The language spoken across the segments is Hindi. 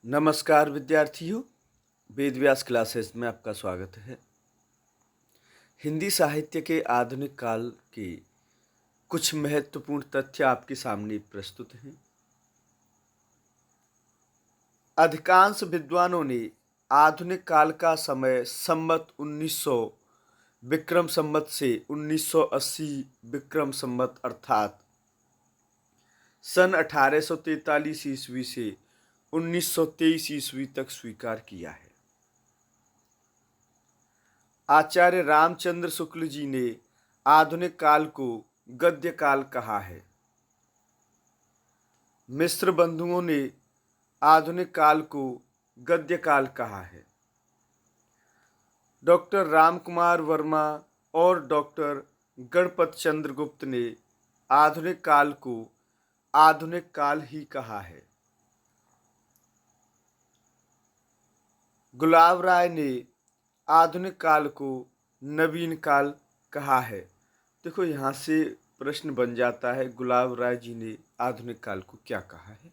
नमस्कार विद्यार्थियों, वेद व्यास क्लासेस में आपका स्वागत है। हिंदी साहित्य के आधुनिक काल के कुछ महत्वपूर्ण तथ्य आपके सामने प्रस्तुत हैं। अधिकांश विद्वानों ने आधुनिक काल का समय संवत 1900 विक्रम संवत से 1980 विक्रम संवत अर्थात सन 1843 ईस्वी से 1923 ईस्वी तक स्वीकार किया है। आचार्य रामचंद्र शुक्ल जी ने आधुनिक काल को गद्य काल कहा है। मिश्र बंधुओं ने आधुनिक काल को गद्य काल कहा है। डॉक्टर रामकुमार वर्मा और डॉक्टर गणपत चंद्र गुप्त ने आधुनिक काल को आधुनिक काल ही कहा है। गुलाब राय ने आधुनिक काल को नवीन काल कहा है। देखो, यहाँ से प्रश्न बन जाता है, गुलाब राय जी ने आधुनिक काल को क्या कहा है।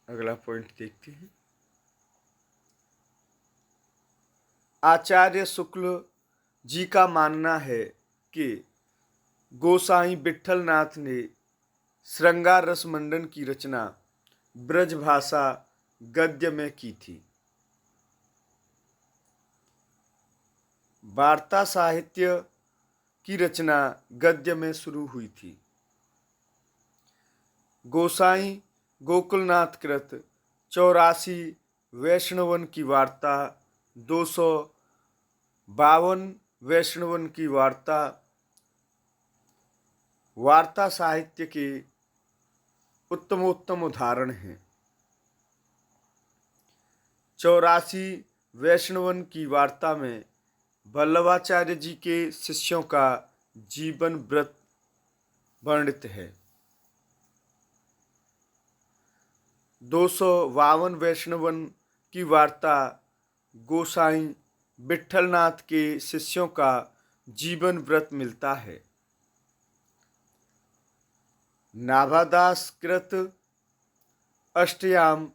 अगला पॉइंट देखते हैं। आचार्य शुक्ल जी का मानना है कि गोसाई विट्ठलनाथ ने श्रृंगार रस मंडन की रचना ब्रजभाषा गद्य में की थी। वार्ता साहित्य की रचना गद्य में शुरू हुई थी। गोसाई गोकुलनाथ कृत 84 वैष्णवन की वार्ता, 252 वैष्णवन की वार्ता वार्ता साहित्य के उत्तमोत्तम उदाहरण हैं। 84 वैष्णवन की वार्ता में वल्लभाचार्य जी के शिष्यों का जीवन व्रत वर्णित है। 252 वैष्णवन की वार्ता गोसाई विट्ठलनाथ के शिष्यों का जीवन व्रत मिलता है। नाभादास कृत अष्टयाम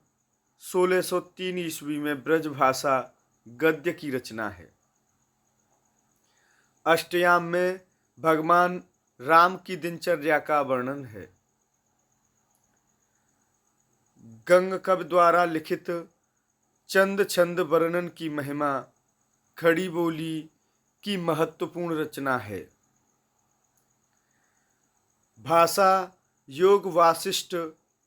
1603 ईस्वी में ब्रजभाषा गद्य की रचना है। अष्टयाम में भगवान राम की दिनचर्या का वर्णन है। गंग कवि द्वारा लिखित चंद छंद वर्णन की महिमा खड़ी बोली की महत्वपूर्ण रचना है। भाषा योग वासिष्ठ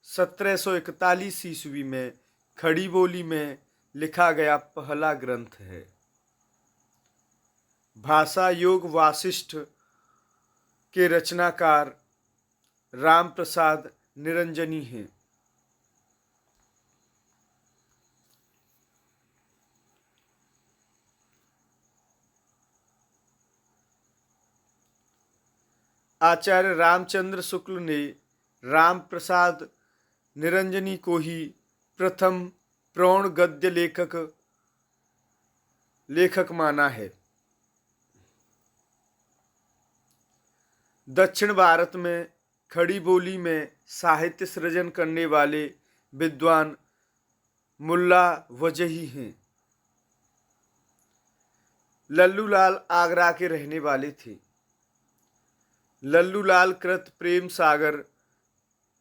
1741 ईस्वी में खड़ी बोली में लिखा गया पहला ग्रंथ है। भाषा योग वासिष्ठ के रचनाकार राम प्रसाद निरंजनी हैं। आचार्य रामचंद्र शुक्ल ने राम प्रसाद निरंजनी को ही प्रथम प्रौढ़ गद्य लेखक माना है। दक्षिण भारत में खड़ी बोली में साहित्य सृजन करने वाले विद्वान मुल्ला वजही हैं। लल्लू लाल आगरा के रहने वाले थे। लल्लू लाल कृत प्रेम सागर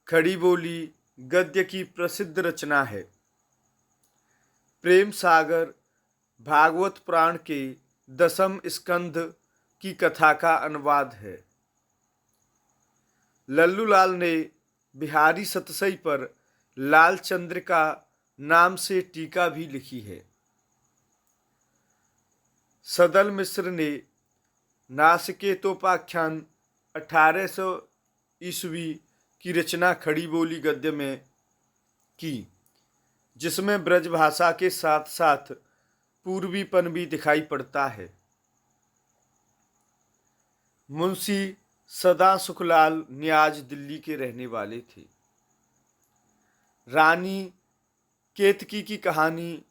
खड़ी बोली गद्य की प्रसिद्ध रचना है। प्रेम सागर भागवत पुराण के 10वें स्कंध की कथा का अनुवाद है। लल्लू लाल ने बिहारी सतसई पर लाल चंद्रिका नाम से टीका भी लिखी है। सदल मिश्र ने नासिकेतोपाख्यान 1800 ईस्वी की रचना खड़ी बोली गद्य में की, जिसमें ब्रजभाषा के साथ साथ पूर्वीपन भी दिखाई पड़ता है। मुंशी सदा सुखलाल नियाज दिल्ली के रहने वाले थे। रानी केतकी की कहानी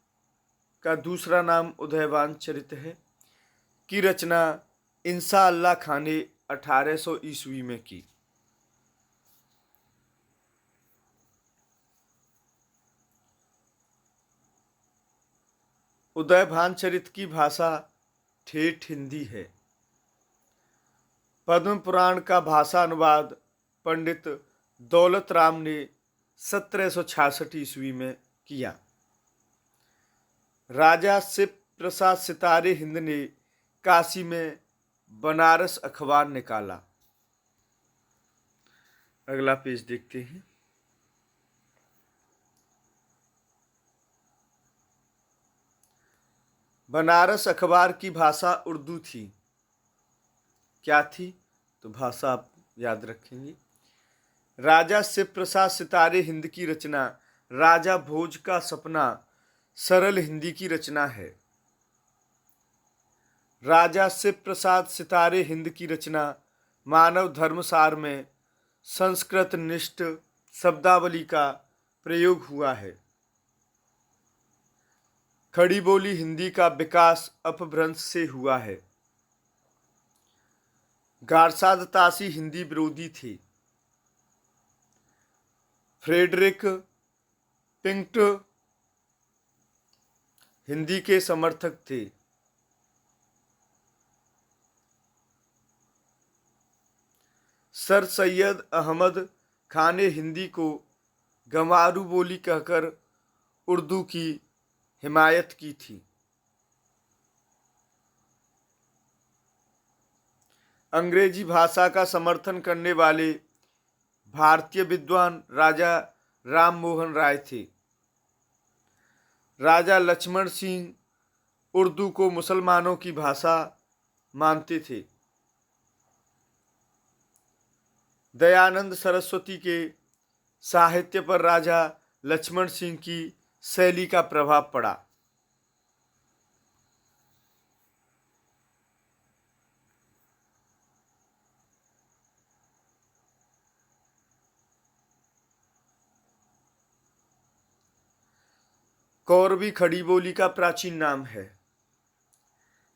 का दूसरा नाम उदयवान चरित है की रचना इंसा अल्लाह खां ने 1800 ईस्वी में की। उदय भानचरित की भाषा ठेठ हिंदी है। पद्म पुराण का भाषा अनुवाद पंडित दौलत राम ने 1766 ईस्वी में किया। राजा शिव प्रसाद सितारे हिंद ने काशी में बनारस अखबार निकाला। अगला पेज देखते हैं। बनारस अखबार की भाषा उर्दू थी। क्या थी? तो भाषा आप याद रखेंगे। राजा शिव प्रसाद सितारे हिंद की रचना राजा भोज का सपना सरल हिंदी की रचना है। राजा शिव प्रसाद सितारे हिंद की रचना मानव धर्मसार में संस्कृत निष्ठ शब्दावली का प्रयोग हुआ है। खड़ी बोली हिंदी का विकास अपभ्रंश से हुआ है। गारसाद तासी हिंदी विरोधी थे। फ्रेडरिक पिंक्ट हिंदी के समर्थक थे। सर सैयद अहमद खान ने हिंदी को गंवारू बोली कहकर उर्दू की हिमायत की थी। अंग्रेजी भाषा का समर्थन करने वाले भारतीय विद्वान राजा राम मोहन राय थे। राजा लक्ष्मण सिंह उर्दू को मुसलमानों की भाषा मानते थे। दयानंद सरस्वती के साहित्य पर राजा लक्ष्मण सिंह की शैली का प्रभाव पड़ा। कौरवी खड़ी बोली का प्राचीन नाम है।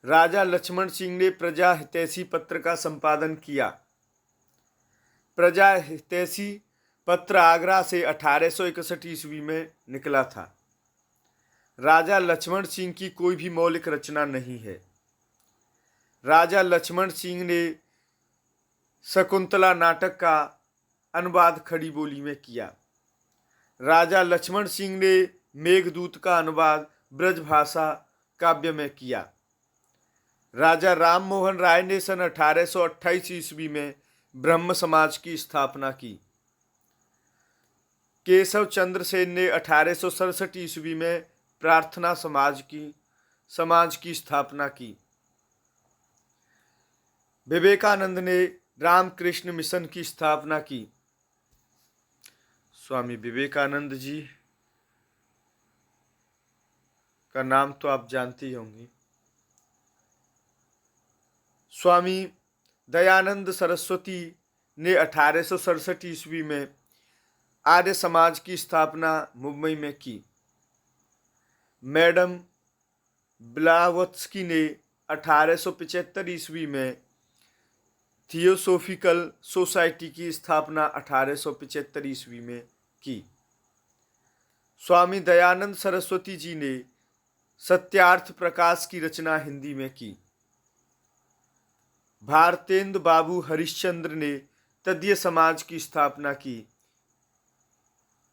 राजा लक्ष्मण सिंह ने प्रजा हितैषी पत्र का संपादन किया। प्रजा हितैषी पत्र आगरा से 1861 ईस्वी में निकला था। राजा लक्ष्मण सिंह की कोई भी मौलिक रचना नहीं है। राजा लक्ष्मण सिंह ने शकुंतला नाटक का अनुवाद खड़ी बोली में किया। राजा लक्ष्मण सिंह ने मेघदूत का अनुवाद ब्रजभाषा काव्य में किया। राजा राम मोहन राय ने सन 1828 ईस्वी में ब्रह्म समाज की स्थापना की। केशव चंद्र सेन ने 1867 ईस्वी में प्रार्थना समाज की स्थापना की। विवेकानंद ने रामकृष्ण मिशन की स्थापना की। स्वामी विवेकानंद जी का नाम तो आप जानते ही होंगे। स्वामी दयानंद सरस्वती ने 1867 ईस्वी में आर्य समाज की स्थापना मुंबई में की। मैडम ब्लावत्स्की ने 1875 ईस्वी में थियोसोफिकल सोसाइटी की स्थापना 1875 ईस्वी में की। स्वामी दयानंद सरस्वती जी ने सत्यार्थ प्रकाश की रचना हिंदी में की। भारतेंदु बाबू हरिश्चंद्र ने तदीय समाज की स्थापना की।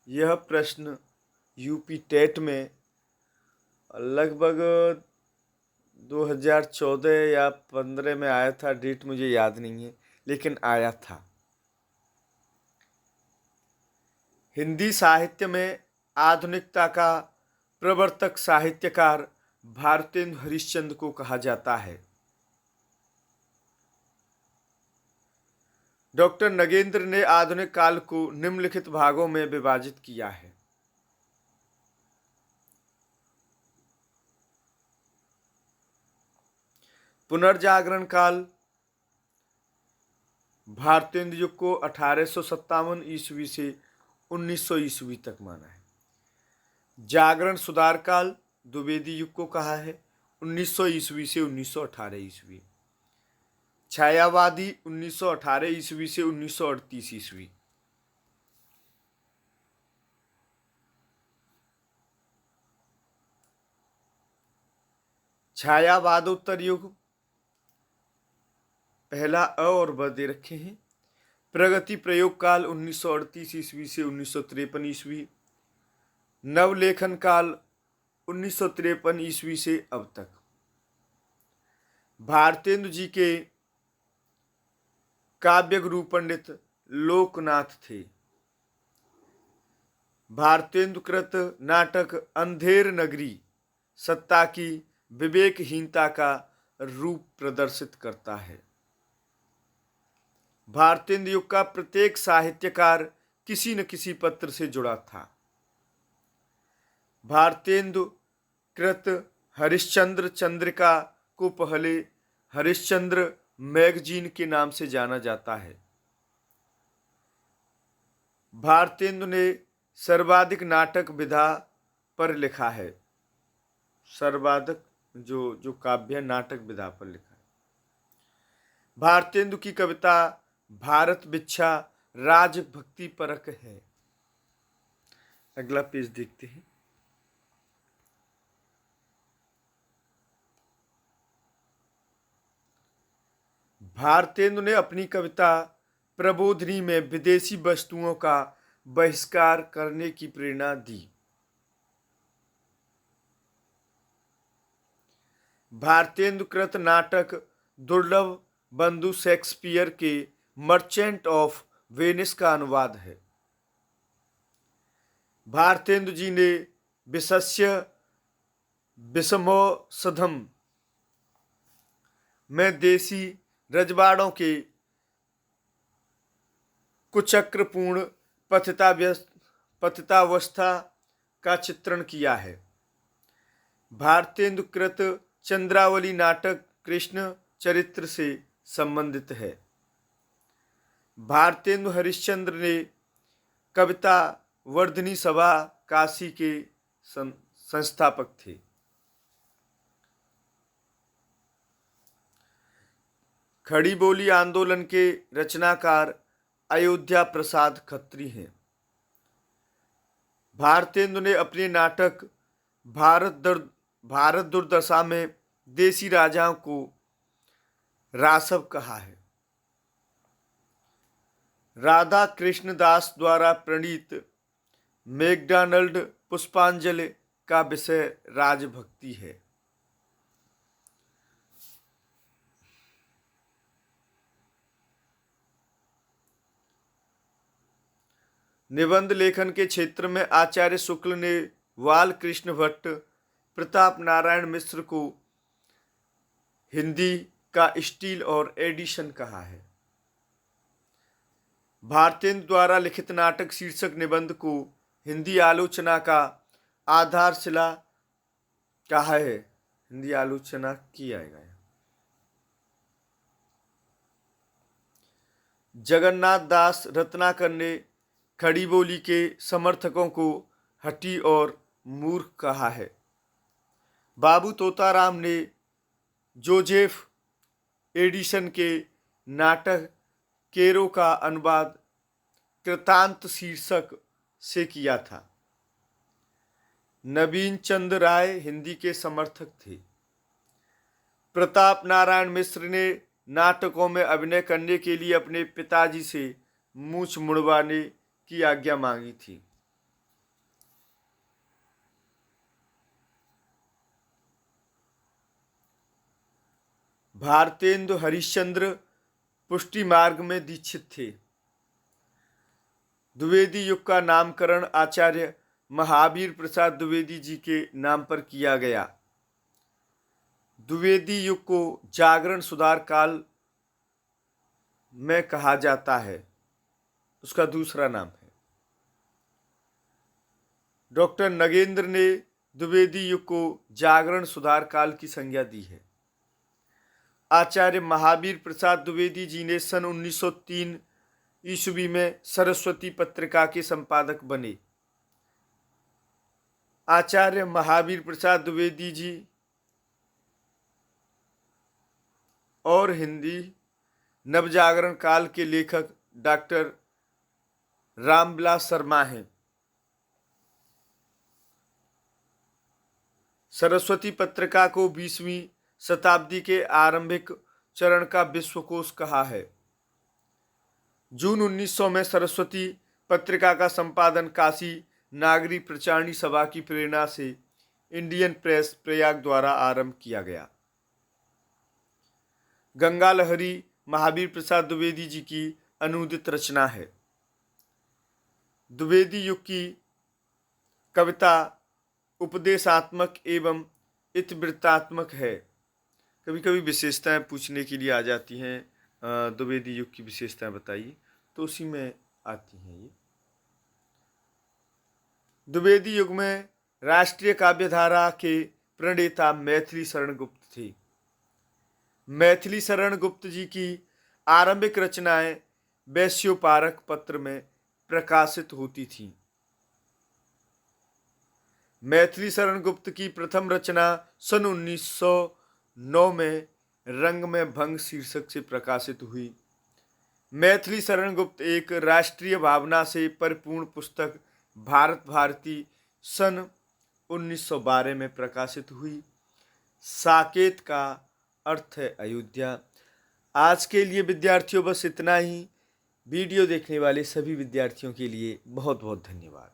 यह प्रश्न यूपी टेट में लगभग 2014 या 15 में आया था। डेट मुझे याद नहीं है, लेकिन आया था। हिंदी साहित्य में आधुनिकता का प्रवर्तक साहित्यकार भारतेंदु हरिश्चंद्र को कहा जाता है। डॉक्टर नगेंद्र ने आधुनिक काल को निम्नलिखित भागों में विभाजित किया है। पुनर्जागरण काल भारतेंदु युग को 1857 ईस्वी से 1900 ईस्वी तक माना है। जागरण सुधार काल द्विवेदी युग को कहा है, 1900 ईस्वी से 1918 ईस्वी। छायावादी 1918 ईस्वी से 1938 ईस्वी। छायावादोत्तर युग, पहला अ और ब दे रखे हैं। प्रगति प्रयोग काल 1938 ईस्वी से 1953 ईस्वी। नवलेखन काल 1953 ईस्वी से अब तक। भारतेंदु जी के काव्य गुरु पंडित लोकनाथ थे। भारतेंदुकृत नाटक अंधेर नगरी सत्ता की विवेकहीनता का रूप प्रदर्शित करता है। भारतेंदु युग का प्रत्येक साहित्यकार किसी न किसी पत्र से जुड़ा था। भारतेंदु कृत हरिश्चंद्र चंद्रिका को पहले हरिश्चंद्र मैगजीन के नाम से जाना जाता है। भारतेंदु ने सर्वाधिक नाटक विधा पर लिखा है। सर्वाधिक जो काव्य नाटक विधा पर लिखा है। भारतेंदु की कविता भारत बिच्छा राजभक्ति परक है। अगला पेज देखते हैं। भारतेंदु ने अपनी कविता प्रबोधिनी में विदेशी वस्तुओं का बहिष्कार करने की प्रेरणा दी। भारतेंदु कृत नाटक दुर्लभ बंधु शेक्सपियर के मर्चेंट ऑफ वेनिस का अनुवाद है। भारतेंदु जी ने विशस्य विषमोषधम में देसी रजवाड़ों के कुचक्रपूर्ण पतितावस्था का चित्रण किया है। भारतेंदु कृत चंद्रावली नाटक कृष्ण चरित्र से संबंधित है। भारतेंदु हरिश्चंद्र ने कविता वर्धनी सभा काशी के संस्थापक थे। खड़ी बोली आंदोलन के रचनाकार अयोध्या प्रसाद खत्री हैं। भारतेंदु ने अपने नाटक भारत दुर्दशा में देसी राजाओं को रासव कहा है। राधा कृष्णदास द्वारा प्रणीत मैकडॉनल्ड पुष्पांजलि का विषय राजभक्ति है। निबंध लेखन के क्षेत्र में आचार्य शुक्ल ने वाल कृष्ण भट्ट, प्रताप नारायण मिश्र को हिंदी का स्टील और एडिशन कहा है। भारतेंदु द्वारा लिखित नाटक शीर्षक निबंध को हिंदी आलोचना का आधारशिला कहा है। हिंदी आलोचना किया गया। जगन्नाथ दास रत्नाकर ने खड़ी बोली के समर्थकों को हठी और मूर्ख कहा है। बाबू तोताराम ने जोजेफ एडिसन के नाटक केरो का अनुवाद कृतांत शीर्षक से किया था। नवीन चंद्र राय हिंदी के समर्थक थे। प्रताप नारायण मिश्र ने नाटकों में अभिनय करने के लिए अपने पिताजी से मूंछ मुड़वाने की आज्ञा मांगी थी। भारतेंदु हरिश्चंद्र पुष्टि मार्ग में दीक्षित थे। द्विवेदी युग का नामकरण आचार्य महावीर प्रसाद द्विवेदी जी के नाम पर किया गया। द्विवेदी युग को जागरण सुधार काल में कहा जाता है। उसका दूसरा नाम है। डॉक्टर नगेंद्र ने द्विवेदी युग को जागरण सुधार काल की संज्ञा दी है। आचार्य महावीर प्रसाद द्विवेदी जी ने सन 1903 ईस्वी में सरस्वती पत्रिका के संपादक बने। आचार्य महावीर प्रसाद द्विवेदी जी और हिंदी नवजागरण काल के लेखक डॉक्टर रामविलास शर्मा हैं। सरस्वती पत्रिका को 20वीं शताब्दी के आरंभिक चरण का विश्वकोश कहा है। जून 1900 में सरस्वती पत्रिका का संपादन काशी नागरी प्रचारणी सभा की प्रेरणा से इंडियन प्रेस प्रयाग द्वारा आरंभ किया गया। गंगा लहरी महावीर प्रसाद द्विवेदी जी की अनुदित रचना है। द्विवेदी युग की कविता उपदेशात्मक एवं इतिवृत्तात्मक है। कभी कभी विशेषताएं पूछने के लिए आ जाती हैं, द्विवेदी युग की विशेषताएं बताइए, तो उसी में आती हैं ये। द्विवेदी युग में राष्ट्रीय काव्यधारा के प्रणेता मैथिली शरण गुप्त थे। मैथिली शरण गुप्त जी की आरंभिक रचनाएं वैश्योपारक पत्र में प्रकाशित होती थीं। मैथिली शरण गुप्त की प्रथम रचना सन 1909 में रंग में भंग शीर्षक से प्रकाशित हुई। मैथिली शरण गुप्त एक राष्ट्रीय भावना से परिपूर्ण पुस्तक भारत भारती सन 1912 में प्रकाशित हुई। साकेत का अर्थ है अयोध्या। आज के लिए विद्यार्थियों बस इतना ही। वीडियो देखने वाले सभी विद्यार्थियों के लिए बहुत बहुत धन्यवाद।